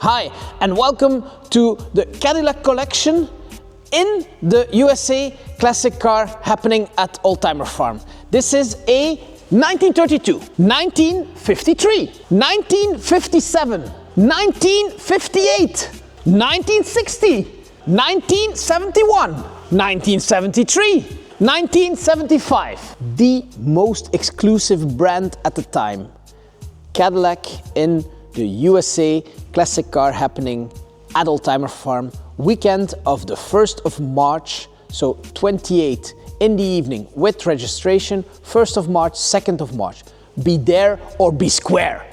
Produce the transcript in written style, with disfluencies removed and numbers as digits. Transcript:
Hi, and welcome to the Cadillac collection in the USA classic car happening at Oldtimerfarm. This is a 1932, 1953, 1957, 1958, 1960, 1971, 1973, 1975. The most exclusive brand at the time. Cadillac in the USA classic car happening at Oldtimerfarm, weekend of the 1st of March, so 28 in the evening with registration, 1st of March, 2nd of March. Be there or be square.